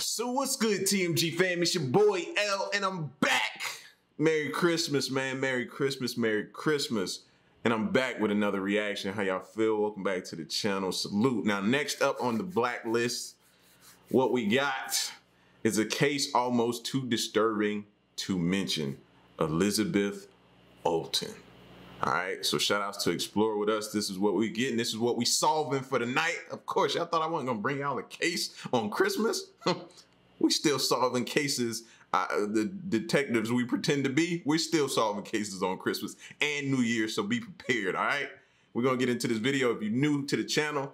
So what's good, TMG fam? It's your boy L, and I'm back. Merry Christmas, man. Merry Christmas, Merry Christmas. And I'm back with another reaction. How y'all feel? Welcome back to the channel. Salute. Now, next up on the blacklist, what we got is a case almost too disturbing to mention. Elizabeth Olten. All right, so shout outs to Explore with us. This is what we getting. This is what we solving for the night. Of course, y'all thought I wasn't gonna bring y'all a case on Christmas. We still solving cases. The detectives we pretend to be, we're still solving cases on Christmas and New Year, so be prepared, all right? We're gonna get into this video. If you're new to the channel,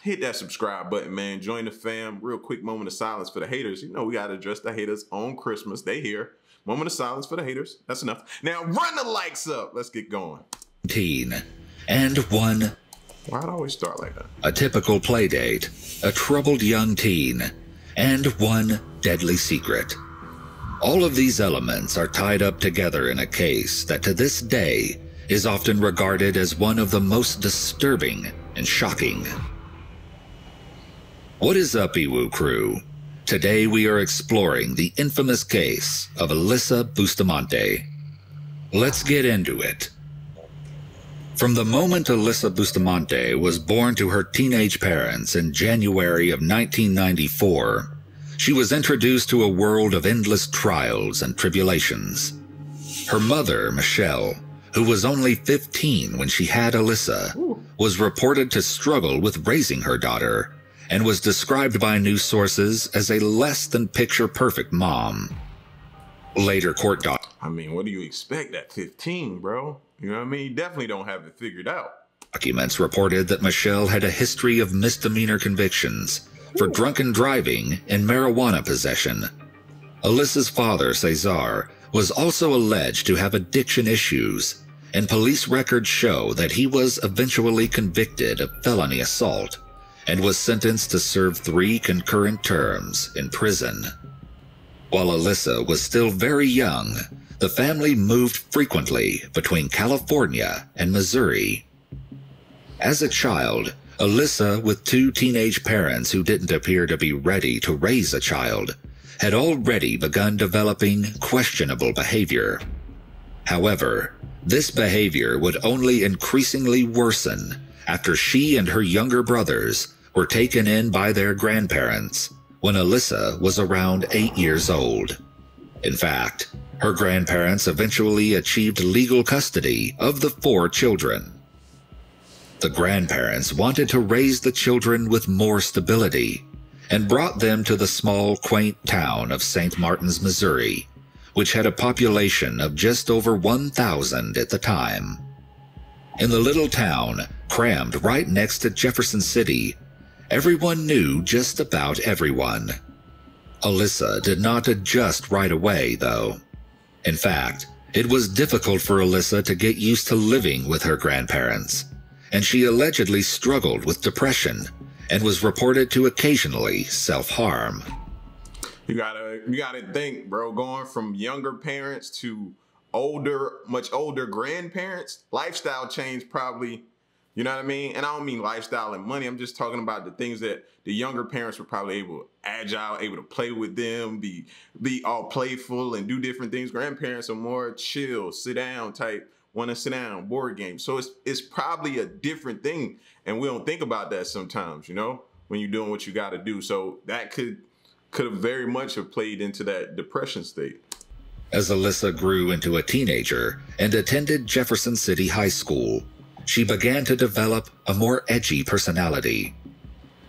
hit that subscribe button, man. Join the fam. Real quick moment of silence for the haters. You know we gotta address the haters on Christmas. They here. Moment of silence for the haters. That's enough. Now run the likes up. Let's get going. And one. Why'd it always start like that? A typical play date, a troubled young teen, and one deadly secret. All of these elements are tied up together in a case that to this day is often regarded as one of the most disturbing and shocking. What is up, Iwu crew? Today we are exploring the infamous case of Alyssa Bustamante. Let's get into it. From the moment Alyssa Bustamante was born to her teenage parents in January of 1994, she was introduced to a world of endless trials and tribulations. Her mother, Michelle, who was only 15 when she had Alyssa, was reported to struggle with raising her daughter and was described by news sources as a less than picture-perfect mom. Later court I mean, what do you expect at 15, bro? You know what I mean? You definitely don't have it figured out. Documents reported that Michelle had a history of misdemeanor convictions for drunken driving and marijuana possession. Alyssa's father, Cesar, was also alleged to have addiction issues, and police records show that he was eventually convicted of felony assault and was sentenced to serve 3 concurrent terms in prison. While Alyssa was still very young, the family moved frequently between California and Missouri. As a child, Alyssa, with 2 teenage parents who didn't appear to be ready to raise a child, had already begun developing questionable behavior. However, this behavior would only increasingly worsen after she and her younger brothers were taken in by their grandparents when Alyssa was around 8 years old. In fact, her grandparents eventually achieved legal custody of the 4 children. The grandparents wanted to raise the children with more stability and brought them to the small, quaint town of St. Martin's, Missouri, which had a population of just over 1,000 at the time. In the little town, crammed right next to Jefferson City, everyone knew just about everyone. Alyssa did not adjust right away, though. In fact, it was difficult for Alyssa to get used to living with her grandparents, and she allegedly struggled with depression and was reported to occasionally self-harm. You gotta think, bro, going from younger parents to much older grandparents, lifestyle change probably, you know what I mean? And I don't mean lifestyle and money. I'm just talking about the things that the younger parents were probably agile, able to play with them, be all playful and do different things. Grandparents are more chill, sit down type, want to sit down, board games. So it's probably a different thing. And we don't think about that sometimes, you know, when you're doing what you got to do. So that could have very much have played into that depression state. As Alyssa grew into a teenager and attended Jefferson City High School, she began to develop a more edgy personality.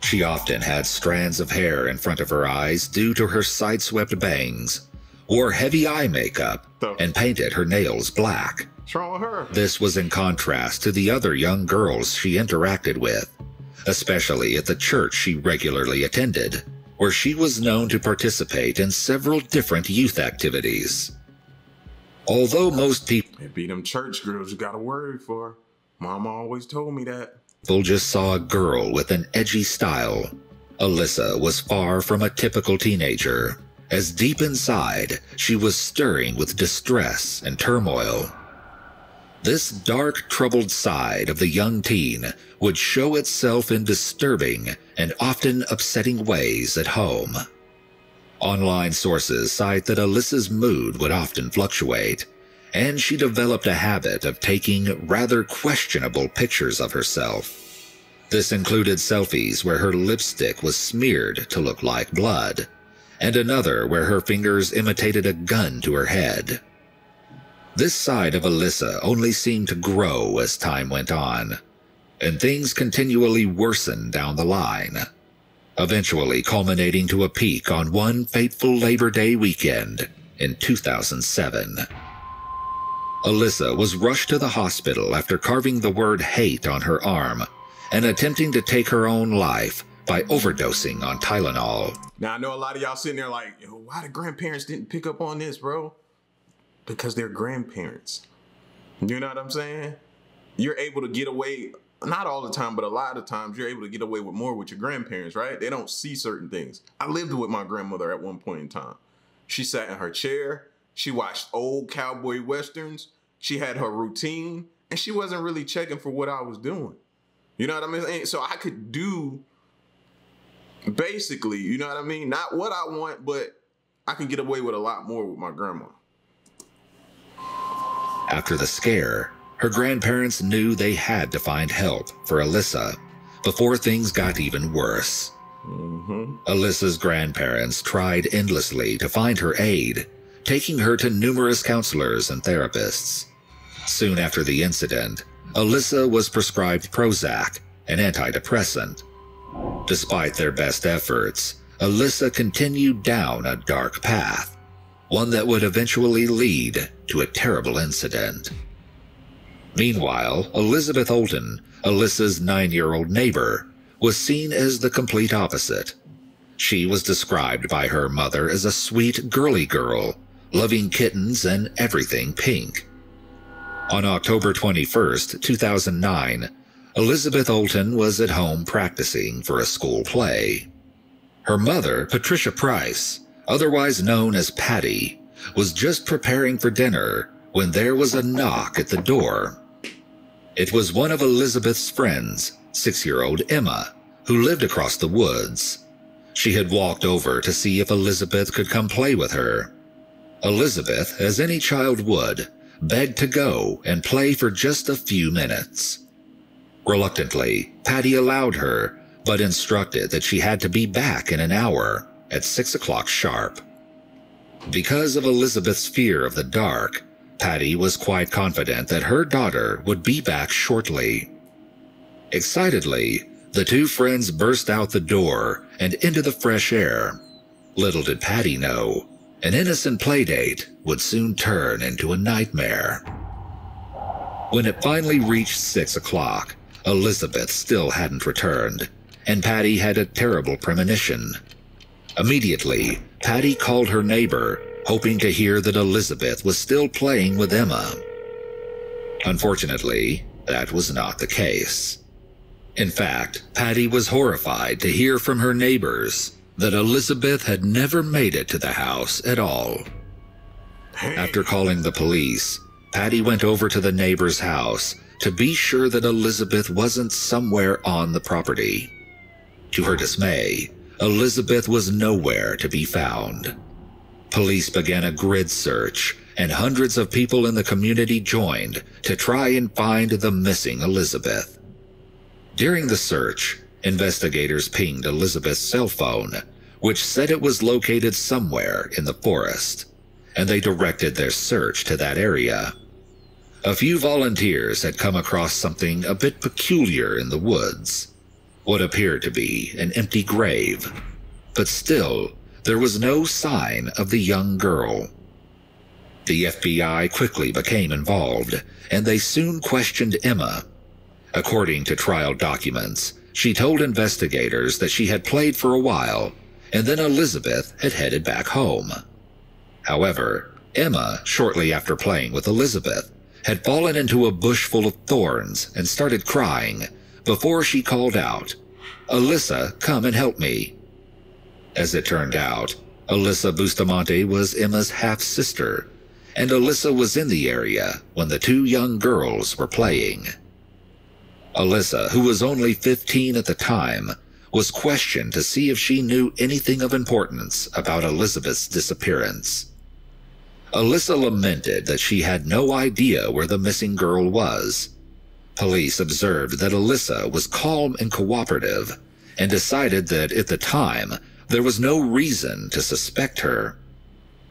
She often had strands of hair in front of her eyes due to her side-swept bangs, wore heavy eye makeup, and painted her nails black. What's wrong with her? This was in contrast to the other young girls she interacted with, especially at the church she regularly attended, where she was known to participate in several different youth activities. Although most people... It be them church girls you gotta worry for. Mama always told me that. People just saw a girl with an edgy style. Alyssa was far from a typical teenager, as deep inside, she was stirring with distress and turmoil. This dark, troubled side of the young teen would show itself in disturbing and often upsetting ways at home. Online sources cite that Alyssa's mood would often fluctuate, and she developed a habit of taking rather questionable pictures of herself. This included selfies where her lipstick was smeared to look like blood, and another where her fingers imitated a gun to her head. This side of Alyssa only seemed to grow as time went on, and things continually worsened down the line, eventually culminating to a peak on one fateful Labor Day weekend in 2007. Alyssa was rushed to the hospital after carving the word hate on her arm and attempting to take her own life by overdosing on Tylenol. Now, I know a lot of y'all sitting there like, yo, why the grandparents didn't pick up on this, bro? Because they're grandparents. You know what I'm saying? You're able to get away, not all the time, but a lot of times you're able to get away with more with your grandparents, right? They don't see certain things. I lived with my grandmother at one point in time. She sat in her chair. She watched old cowboy westerns. She had her routine, and she wasn't really checking for what I was doing. You know what I mean? So I could do basically, you know what I mean? Not what I want, but I can get away with a lot more with my grandma. After the scare, her grandparents knew they had to find help for Alyssa before things got even worse. Alyssa's grandparents tried endlessly to find her aid, taking her to numerous counselors and therapists. Soon after the incident, Alyssa was prescribed Prozac, an antidepressant. Despite their best efforts, Alyssa continued down a dark path, one that would eventually lead to a terrible incident. Meanwhile, Elizabeth Olten, Alyssa's 9-year-old neighbor, was seen as the complete opposite. She was described by her mother as a sweet, girly girl, loving kittens and everything pink. On October 21st, 2009, Elizabeth Olten was at home practicing for a school play. Her mother, Patricia Price, otherwise known as Patty, was just preparing for dinner when there was a knock at the door. It was one of Elizabeth's friends, 6-year-old Emma, who lived across the woods. She had walked over to see if Elizabeth could come play with her. Elizabeth, as any child would, begged to go and play for just a few minutes. Reluctantly, Patty allowed her, but instructed that she had to be back in an hour at 6 o'clock sharp. Because of Elizabeth's fear of the dark, Patty was quite confident that her daughter would be back shortly. Excitedly, the two friends burst out the door and into the fresh air. Little did Patty know, an innocent playdate would soon turn into a nightmare. When it finally reached 6 o'clock, Elizabeth still hadn't returned, and Patty had a terrible premonition. Immediately, Patty called her neighbor, hoping to hear that Elizabeth was still playing with Emma. Unfortunately, that was not the case. In fact, Patty was horrified to hear from her neighbors that Elizabeth had never made it to the house at all. After calling the police, Patty went over to the neighbor's house to be sure that Elizabeth wasn't somewhere on the property. To her dismay, Elizabeth was nowhere to be found. Police began a grid search, and hundreds of people in the community joined to try and find the missing Elizabeth. During the search, investigators pinged Elizabeth's cell phone, which said it was located somewhere in the forest, and they directed their search to that area. A few volunteers had come across something a bit peculiar in the woods, what appeared to be an empty grave, but still, there was no sign of the young girl. The FBI quickly became involved, and they soon questioned Emma. According to trial documents, she told investigators that she had played for a while, and then Elizabeth had headed back home. However, Emma, shortly after playing with Elizabeth, had fallen into a bush full of thorns and started crying before she called out, "Alyssa, come and help me." As it turned out, Alyssa Bustamante was Emma's half-sister, and Alyssa was in the area when the two young girls were playing. Alyssa, who was only 15 at the time, was questioned to see if she knew anything of importance about Elizabeth's disappearance. Alyssa lamented that she had no idea where the missing girl was. Police observed that Alyssa was calm and cooperative and decided that at the time there was no reason to suspect her.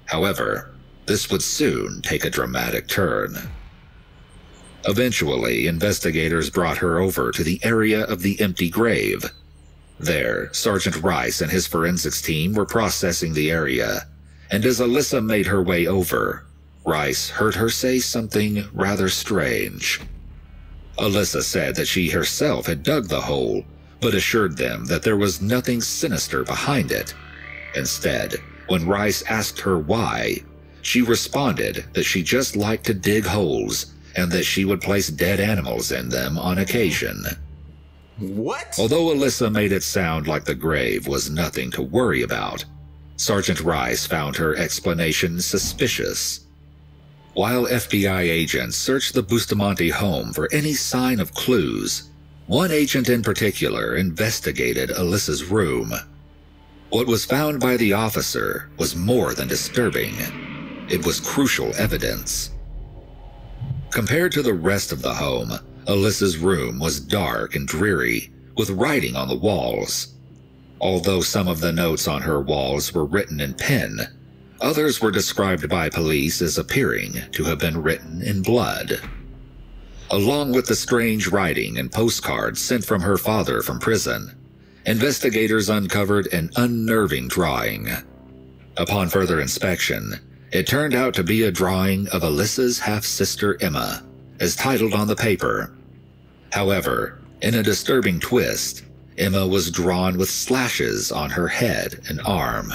However, this would soon take a dramatic turn. Eventually, investigators brought her over to the area of the empty grave. There, Sergeant Rice and his forensics team were processing the area, and as Alyssa made her way over, Rice heard her say something rather strange. Alyssa said that she herself had dug the hole, but assured them that there was nothing sinister behind it. Instead, when Rice asked her why, she responded that she just liked to dig holes and that she would place dead animals in them on occasion. What? Although Alyssa made it sound like the grave was nothing to worry about, Sergeant Rice found her explanation suspicious. While FBI agents searched the Bustamante home for any sign of clues, one agent in particular investigated Alyssa's room. What was found by the officer was more than disturbing. It was crucial evidence. Compared to the rest of the home, Alyssa's room was dark and dreary, with writing on the walls. Although some of the notes on her walls were written in pen, others were described by police as appearing to have been written in blood. Along with the strange writing and postcards sent from her father from prison, investigators uncovered an unnerving drawing. Upon further inspection, it turned out to be a drawing of Alyssa's half-sister Emma, as titled on the paper. However, in a disturbing twist, Emma was drawn with slashes on her head and arm.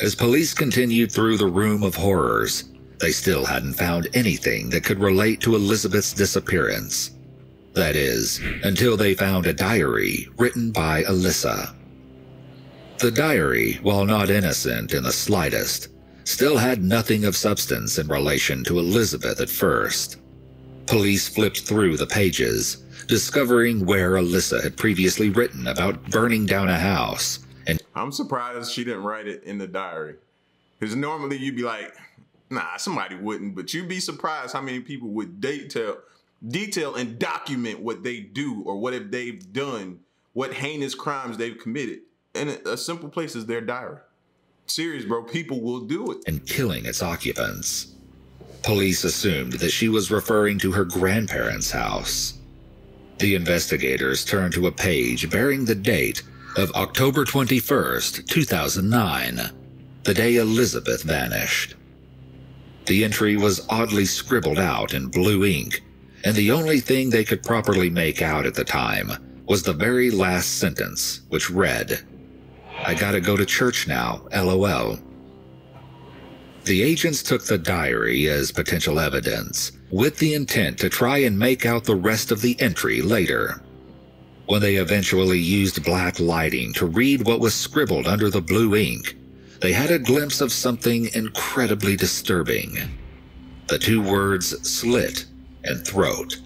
As police continued through the room of horrors, they still hadn't found anything that could relate to Elizabeth's disappearance. That is, until they found a diary written by Alyssa. The diary, while not innocent in the slightest, still had nothing of substance in relation to Elizabeth at first. Police flipped through the pages, discovering where Alyssa had previously written about burning down a house. And I'm surprised she didn't write it in the diary. Because normally you'd be like, nah, somebody wouldn't, but you'd be surprised how many people would detail and document what they do or what if they've done, what heinous crimes they've committed. And a simple place is their diary. Serious, bro, people will do it. And killing its occupants. Police assumed that she was referring to her grandparents' house. The investigators turned to a page bearing the date of October 21st, 2009, the day Elizabeth vanished. The entry was oddly scribbled out in blue ink, and the only thing they could properly make out at the time was the very last sentence, which read, "I gotta go to church now, LOL." The agents took the diary as potential evidence, with the intent to try and make out the rest of the entry later. When they eventually used black lighting to read what was scribbled under the blue ink, they had a glimpse of something incredibly disturbing. The two words slit and throat.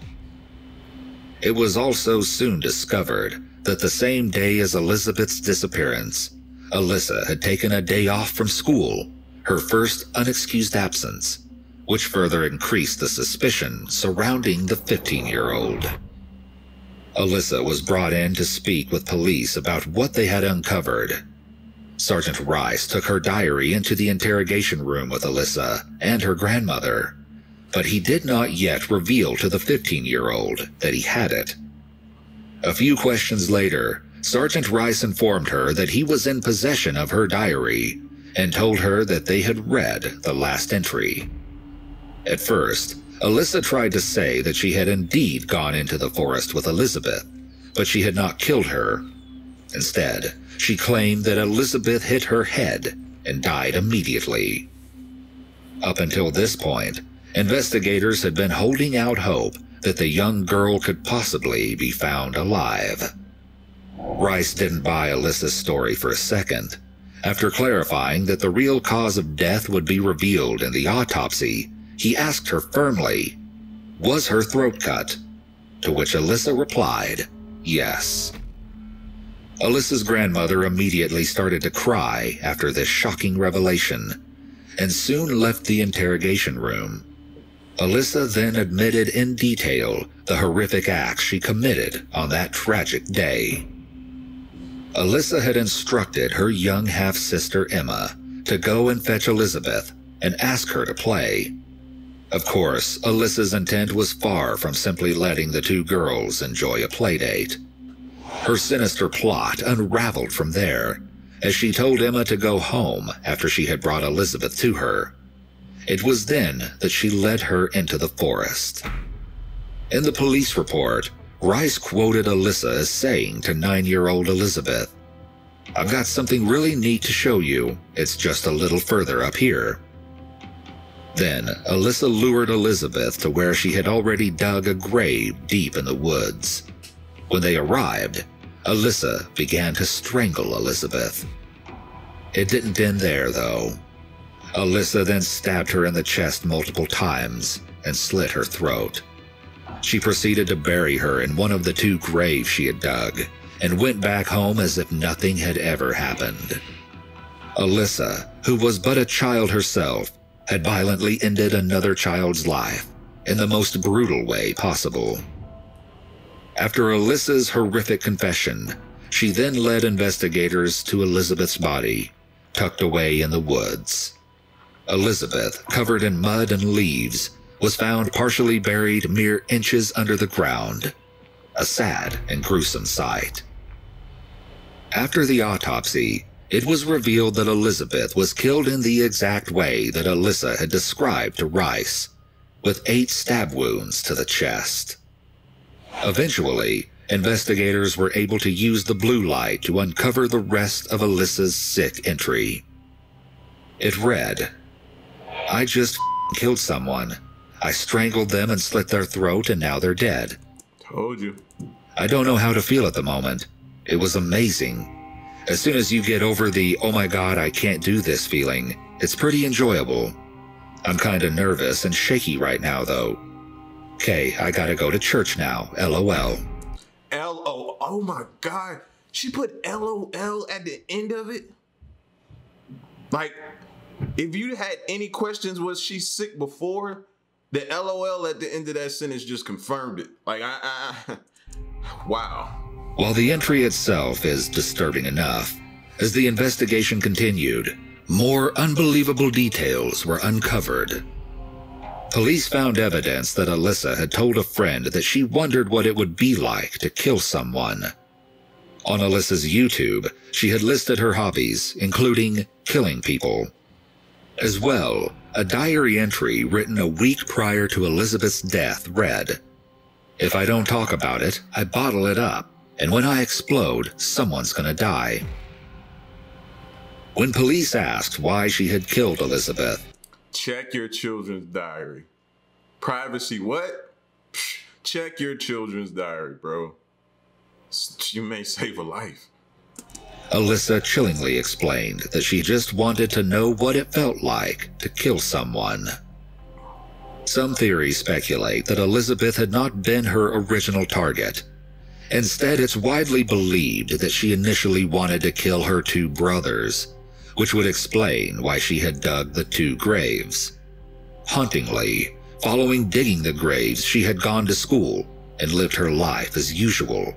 It was also soon discovered that the same day as Elizabeth's disappearance, Alyssa had taken a day off from school, her first unexcused absence, which further increased the suspicion surrounding the 15-year-old. Alyssa was brought in to speak with police about what they had uncovered. Sergeant Rice took her diary into the interrogation room with Alyssa and her grandmother, but he did not yet reveal to the 15-year-old that he had it. A few questions later, Sergeant Rice informed her that he was in possession of her diary and told her that they had read the last entry. At first, Alyssa tried to say that she had indeed gone into the forest with Elizabeth, but she had not killed her. Instead, she claimed that Elizabeth hit her head and died immediately. Up until this point, investigators had been holding out hope that the young girl could possibly be found alive. Rice didn't buy Alyssa's story for a second. After clarifying that the real cause of death would be revealed in the autopsy, he asked her firmly, was her throat cut? To which Alyssa replied, yes. Alyssa's grandmother immediately started to cry after this shocking revelation, and soon left the interrogation room. Alyssa then admitted in detail the horrific acts she committed on that tragic day. Alyssa had instructed her young half-sister Emma to go and fetch Elizabeth and ask her to play. Of course, Alyssa's intent was far from simply letting the two girls enjoy a playdate. Her sinister plot unraveled from there, as she told Emma to go home after she had brought Elizabeth to her. It was then that she led her into the forest. In the police report, Rice quoted Alyssa as saying to 9-year-old Elizabeth, "I've got something really neat to show you. It's just a little further up here." Then, Alyssa lured Elizabeth to where she had already dug a grave deep in the woods. When they arrived, Alyssa began to strangle Elizabeth. It didn't end there, though. Alyssa then stabbed her in the chest multiple times and slit her throat. She proceeded to bury her in one of the 2 graves she had dug and went back home as if nothing had ever happened. Alyssa, who was but a child herself, had violently ended another child's life in the most brutal way possible. After Alyssa's horrific confession, she then led investigators to Elizabeth's body, tucked away in the woods. Elizabeth, covered in mud and leaves, was found partially buried mere inches under the ground. A sad and gruesome sight. After the autopsy, it was revealed that Elizabeth was killed in the exact way that Alyssa had described to Rice, with 8 stab wounds to the chest. Eventually, investigators were able to use the blue light to uncover the rest of Alyssa's sick entry. It read, "I just killed someone. I strangled them and slit their throat, and now they're dead. Told you. I don't know how to feel at the moment. It was amazing. As soon as you get over the, oh my god, I can't do this feeling, it's pretty enjoyable. I'm kinda nervous and shaky right now, though. Okay, I gotta go to church now, LOL." LO. Oh my god. She put LOL at the end of it? Like, if you had any questions, was she sick before? The LOL at the end of that sentence just confirmed it. Like, wow. While the entry itself is disturbing enough, as the investigation continued, more unbelievable details were uncovered. Police found evidence that Alyssa had told a friend that she wondered what it would be like to kill someone. On Alyssa's YouTube, she had listed her hobbies, including killing people. As well, a diary entry written a week prior to Elizabeth's death read, "If I don't talk about it, I bottle it up, and when I explode, someone's gonna die." When police asked why she had killed Elizabeth, Check your children's diary. Privacy, what? Check your children's diary, bro. You may save a life. Alyssa chillingly explained that she just wanted to know what it felt like to kill someone. Some theories speculate that Elizabeth had not been her original target. Instead, it's widely believed that she initially wanted to kill her 2 brothers, which would explain why she had dug the 2 graves. Hauntingly, following digging the graves, she had gone to school and lived her life as usual,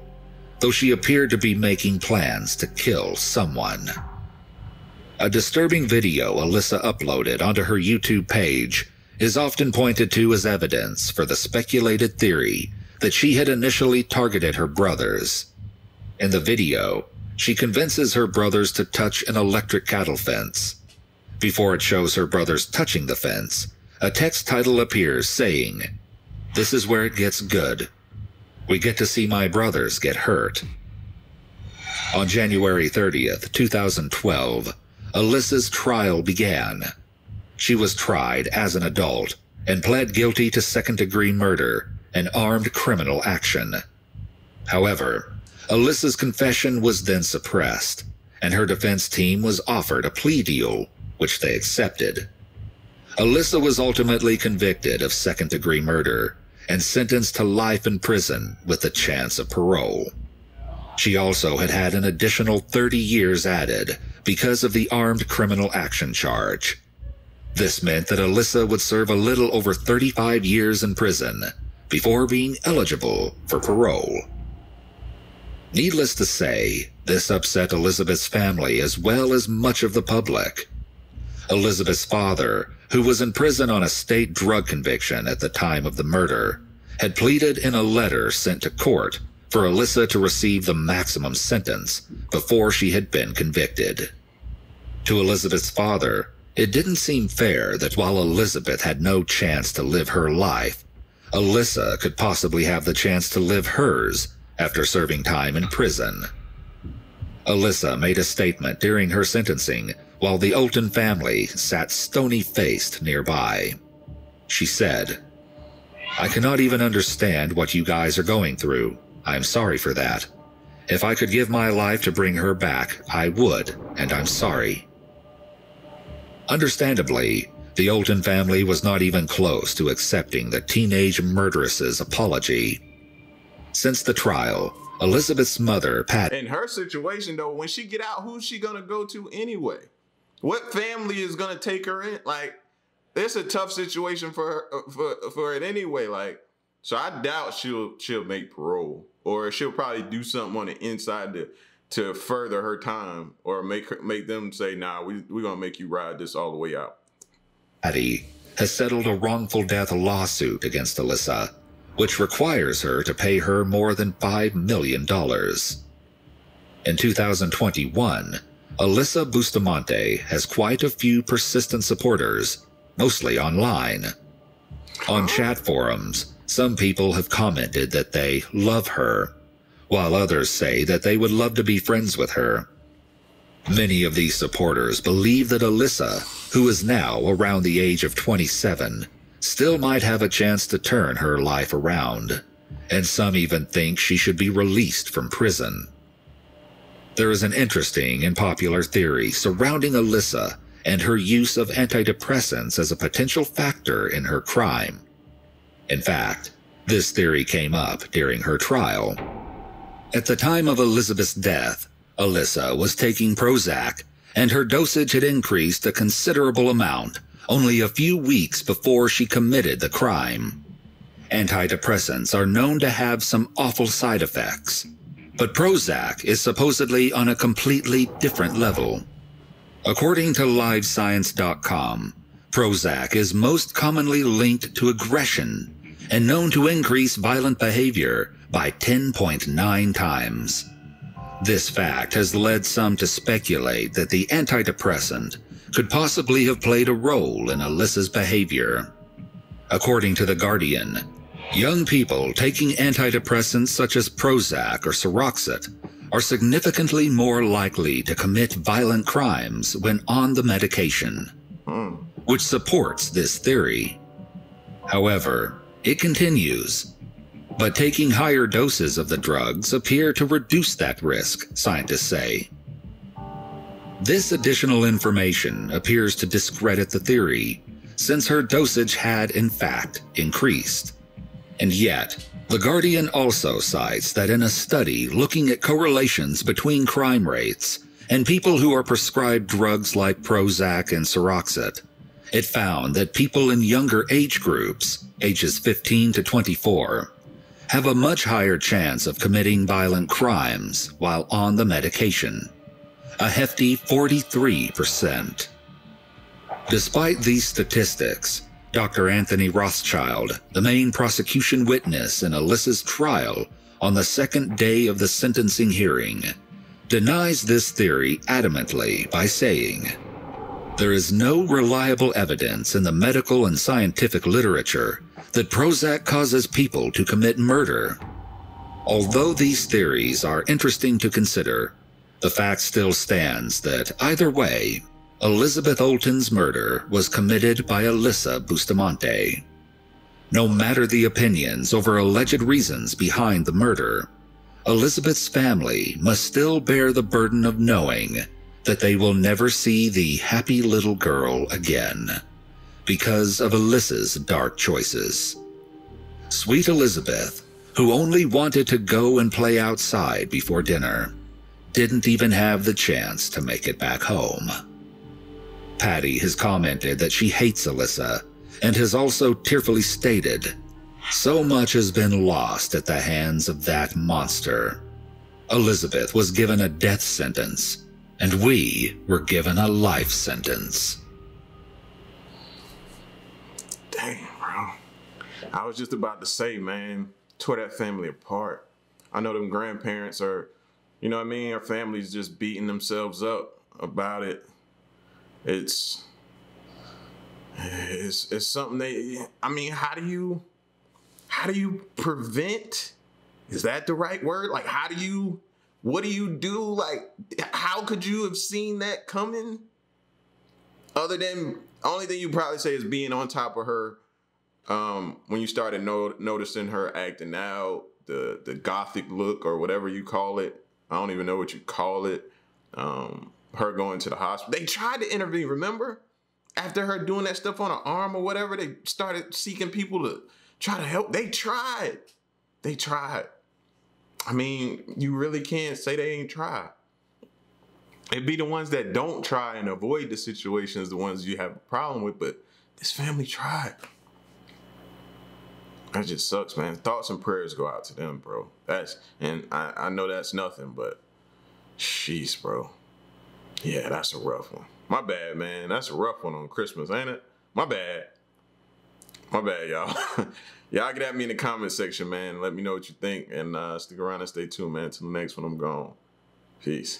though she appeared to be making plans to kill someone. A disturbing video Alyssa uploaded onto her YouTube page is often pointed to as evidence for the speculated theory that she had initially targeted her brothers. In the video, she convinces her brothers to touch an electric cattle fence. Before it shows her brothers touching the fence, a text title appears saying, "This is where it gets good. We get to see my brothers get hurt." On January 30th, 2012, Alyssa's trial began. She was tried as an adult and pled guilty to second-degree murder and armed criminal action. However, Alyssa's confession was then suppressed, and her defense team was offered a plea deal, which they accepted. Alyssa was ultimately convicted of second-degree murder and sentenced to life in prison with the chance of parole. She also had had an additional 30 years added because of the armed criminal action charge. This meant that Alyssa would serve a little over 35 years in prison before being eligible for parole. Needless to say, this upset Elizabeth's family as well as much of the public. Elizabeth's father, who was in prison on a state drug conviction at the time of the murder, had pleaded in a letter sent to court for Alyssa to receive the maximum sentence before she had been convicted. To Elizabeth's father, it didn't seem fair that while Elizabeth had no chance to live her life, Alyssa could possibly have the chance to live hers after serving time in prison. Alyssa made a statement during her sentencing while the Olten family sat stony-faced nearby. She said, "I cannot even understand what you guys are going through. I'm sorry for that. If I could give my life to bring her back, I would, and I'm sorry." Understandably, the Olten family was not even close to accepting the teenage murderess's apology. Since the trial, Elizabeth's mother, Pat, in her situation though, when she get out, who's she gonna go to anyway? What family is gonna take her in? Like, it's a tough situation for her, for it anyway. Like, so I doubt she'll make parole, or she'll probably do something on the inside to further her time, or make them say, "Nah, we're gonna make you ride this all the way out." Patty has settled a wrongful death lawsuit against Alyssa, which requires her to pay her more than $5 million. In 2021, Alyssa Bustamante has quite a few persistent supporters, mostly online. On chat forums, some people have commented that they love her, while others say that they would love to be friends with her. Many of these supporters believe that Alyssa, who is now around the age of 27, still might have a chance to turn her life around, and some even think she should be released from prison. There is an interesting and popular theory surrounding Alyssa and her use of antidepressants as a potential factor in her crime. In fact, this theory came up during her trial. At the time of Elizabeth's death, Alyssa was taking Prozac, and her dosage had increased a considerable amount only a few weeks before she committed the crime. Antidepressants are known to have some awful side effects, but Prozac is supposedly on a completely different level. According to LiveScience.com, Prozac is most commonly linked to aggression and known to increase violent behavior by 10.9 times. This fact has led some to speculate that the antidepressant could possibly have played a role in Alyssa's behavior. According to The Guardian, young people taking antidepressants such as Prozac or Seroxat are significantly more likely to commit violent crimes when on the medication, which supports this theory. However, it continues. But taking higher doses of the drugs appear to reduce that risk, scientists say. This additional information appears to discredit the theory, since her dosage had, in fact, increased. And yet, The Guardian also cites that in a study looking at correlations between crime rates and people who are prescribed drugs like Prozac and Seroxat, it found that people in younger age groups, ages 15 to 24, have a much higher chance of committing violent crimes while on the medication, a hefty 43%. Despite these statistics, Dr. Anthony Rothschild, the main prosecution witness in Alyssa's trial on the second day of the sentencing hearing, denies this theory adamantly by saying, "There is no reliable evidence in the medical and scientific literature that Prozac causes people to commit murder." Although these theories are interesting to consider, the fact still stands that either way, Elizabeth Olten's murder was committed by Alyssa Bustamante. No matter the opinions over alleged reasons behind the murder, Elizabeth's family must still bear the burden of knowing that they will never see the happy little girl again, because of Alyssa's dark choices. Sweet Elizabeth, who only wanted to go and play outside before dinner, didn't even have the chance to make it back home. Patty has commented that she hates Alyssa and has also tearfully stated, "So much has been lost at the hands of that monster. Elizabeth was given a death sentence, and we were given a life sentence." Dang, bro. I was just about to say, man, tore that family apart. I know them grandparents are, you know what I mean? Our family's just beating themselves up about it. It's something I mean, how do you prevent? Is that the right word? Like, what do you do? Like, how could you have seen that coming? Other than, only thing you probably say is being on top of her when you started noticing her acting out, the gothic look or whatever you call it. I don't even know what you call it. Her going to the hospital. They tried to intervene, remember? After her doing that stuff on her arm or whatever, they started seeking people to try to help. They tried. I mean, you really can't say they ain't tried. It'd be the ones that don't try and avoid the situations, the ones you have a problem with, but this family tried. That just sucks, man. Thoughts and prayers go out to them, bro. And I know that's nothing, but jeez, bro. Yeah, that's a rough one. My bad, man. That's a rough one on Christmas, ain't it? My bad. My bad, y'all. Y'all get at me in the comment section, man. Let me know what you think. And stick around and stay tuned, man. Till the next one, I'm gone. Peace.